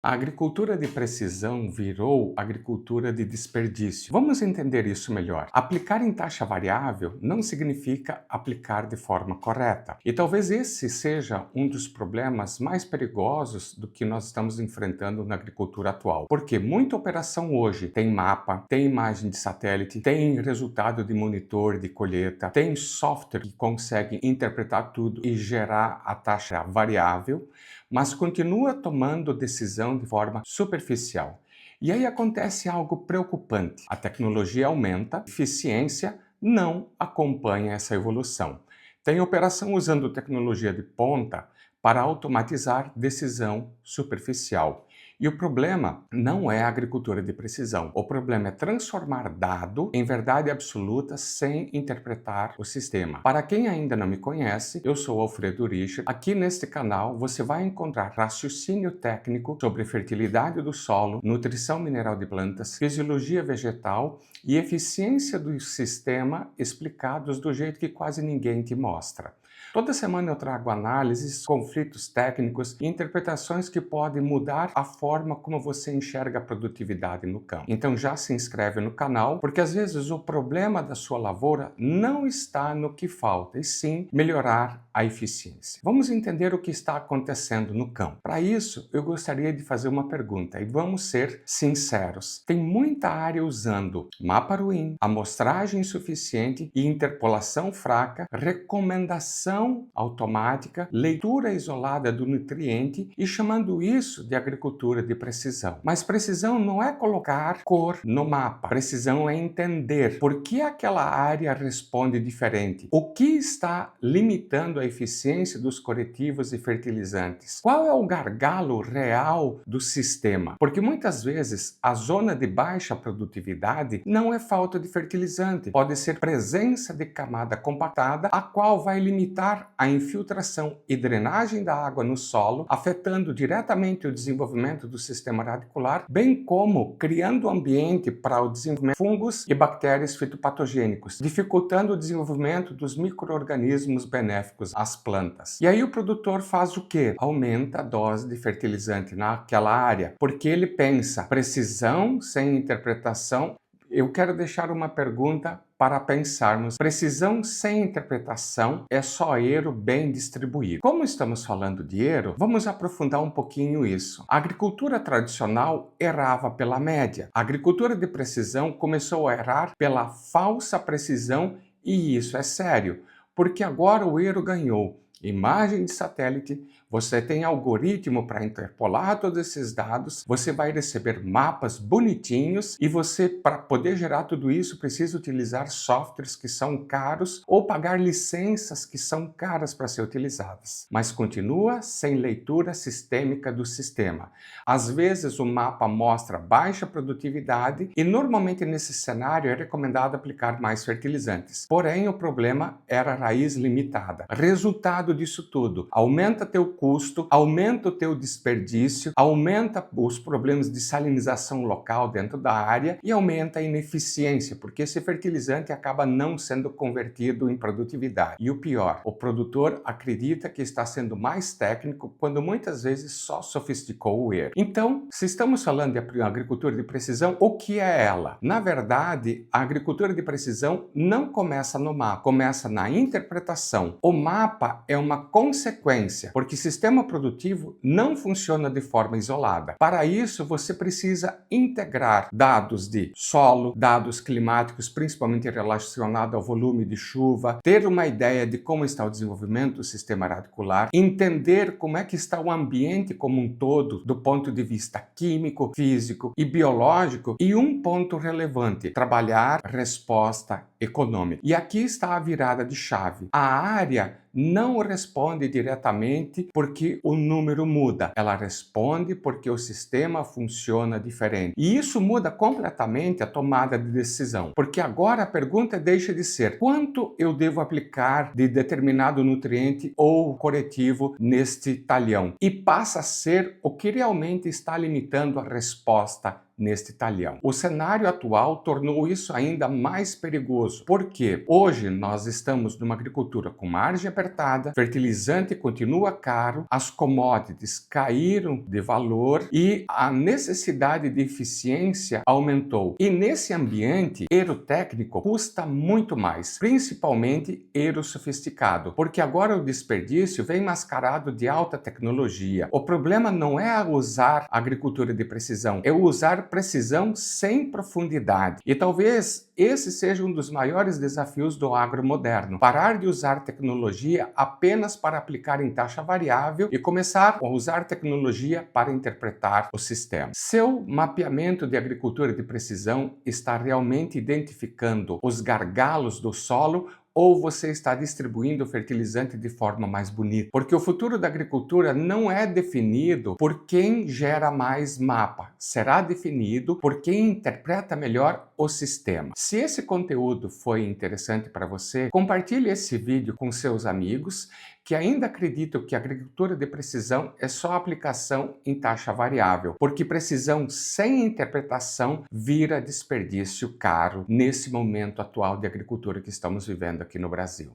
A agricultura de precisão virou agricultura de desperdício. Vamos entender isso melhor. Aplicar em taxa variável não significa aplicar de forma correta. E talvez esse seja um dos problemas mais perigosos do que nós estamos enfrentando na agricultura atual. Porque muita operação hoje tem mapa, tem imagem de satélite, tem resultado de monitor de colheita, tem software que consegue interpretar tudo e gerar a taxa variável, mas continua tomando decisão de forma superficial. E aí acontece algo preocupante. A tecnologia aumenta, a eficiência não acompanha essa evolução. Tem operação usando tecnologia de ponta para automatizar decisão superficial. E o problema não é a agricultura de precisão. O problema é transformar dado em verdade absoluta sem interpretar o sistema. Para quem ainda não me conhece, eu sou Alfredo Richard. Aqui neste canal você vai encontrar raciocínio técnico sobre fertilidade do solo, nutrição mineral de plantas, fisiologia vegetal e eficiência do sistema explicados do jeito que quase ninguém te mostra. Toda semana eu trago análises, conflitos técnicos e interpretações que podem mudar a forma como você enxerga a produtividade no campo. Então já se inscreve no canal, porque às vezes o problema da sua lavoura não está no que falta, e sim melhorar a eficiência. Vamos entender o que está acontecendo no campo. Para isso, eu gostaria de fazer uma pergunta, e vamos ser sinceros. Tem muita área usando mapa ruim, amostragem insuficiente e interpolação fraca, recomendação automática, leitura isolada do nutriente e chamando isso de agricultura de precisão. Mas precisão não é colocar cor no mapa. Precisão é entender por que aquela área responde diferente. O que está limitando a eficiência dos corretivos e fertilizantes? Qual é o gargalo real do sistema? Porque muitas vezes a zona de baixa produtividade não é falta de fertilizante, pode ser presença de camada compactada, a qual vai limitar a infiltração e drenagem da água no solo, afetando diretamente o desenvolvimento do sistema radicular, bem como criando ambiente para o desenvolvimento de fungos e bactérias fitopatogênicos, dificultando o desenvolvimento dos micro-organismos benéficos às plantas. E aí o produtor faz o quê? Aumenta a dose de fertilizante naquela área, porque ele pensa, precisão sem interpretação. Eu quero deixar uma pergunta para pensarmos. Precisão sem interpretação é só erro bem distribuído. Como estamos falando de erro, vamos aprofundar um pouquinho isso. A agricultura tradicional errava pela média. A agricultura de precisão começou a errar pela falsa precisão, e isso é sério, porque agora o erro ganhou imagem de satélite, você tem algoritmo para interpolar todos esses dados, você vai receber mapas bonitinhos e você, para poder gerar tudo isso, precisa utilizar softwares que são caros ou pagar licenças que são caras para ser utilizadas. Mas continua sem leitura sistêmica do sistema. Às vezes o mapa mostra baixa produtividade e normalmente nesse cenário é recomendado aplicar mais fertilizantes. Porém, o problema era a raiz limitada. Resultado disso tudo, aumenta teu custo, aumenta o teu desperdício, aumenta os problemas de salinização local dentro da área e aumenta a ineficiência, porque esse fertilizante acaba não sendo convertido em produtividade. E o pior, o produtor acredita que está sendo mais técnico quando muitas vezes só sofisticou o erro. Então, se estamos falando de agricultura de precisão, o que é ela? Na verdade, a agricultura de precisão não começa no mapa, começa na interpretação. O mapa é uma consequência, porque sistema produtivo não funciona de forma isolada. Para isso, você precisa integrar dados de solo, dados climáticos, principalmente relacionados ao volume de chuva, ter uma ideia de como está o desenvolvimento do sistema radicular, entender como é que está o ambiente como um todo, do ponto de vista químico, físico e biológico, e um ponto relevante, trabalhar resposta econômica. E aqui está a virada de chave. A área não responde diretamente porque o número muda. Ela responde porque o sistema funciona diferente. E isso muda completamente a tomada de decisão. Porque agora a pergunta deixa de ser quanto eu devo aplicar de determinado nutriente ou corretivo neste talhão. E passa a ser o que realmente está limitando a resposta neste talhão. O cenário atual tornou isso ainda mais perigoso, porque hoje nós estamos numa agricultura com margem apertada, fertilizante continua caro, as commodities caíram de valor e a necessidade de eficiência aumentou. E nesse ambiente, aerotécnico custa muito mais, principalmente aero sofisticado, porque agora o desperdício vem mascarado de alta tecnologia. O problema não é usar agricultura de precisão, é usar precisão sem profundidade. E talvez esse seja um dos maiores desafios do agro moderno, parar de usar tecnologia apenas para aplicar em taxa variável e começar a usar tecnologia para interpretar o sistema. Seu mapeamento de agricultura de precisão está realmente identificando os gargalos do solo ou você está distribuindo o fertilizante de forma mais bonita? Porque o futuro da agricultura não é definido por quem gera mais mapa, será definido por quem interpreta melhor o sistema. Se esse conteúdo foi interessante para você, compartilhe esse vídeo com seus amigos que ainda acreditam que a agricultura de precisão é só aplicação em taxa variável, porque precisão sem interpretação vira desperdício caro nesse momento atual de agricultura que estamos vivendo aqui no Brasil.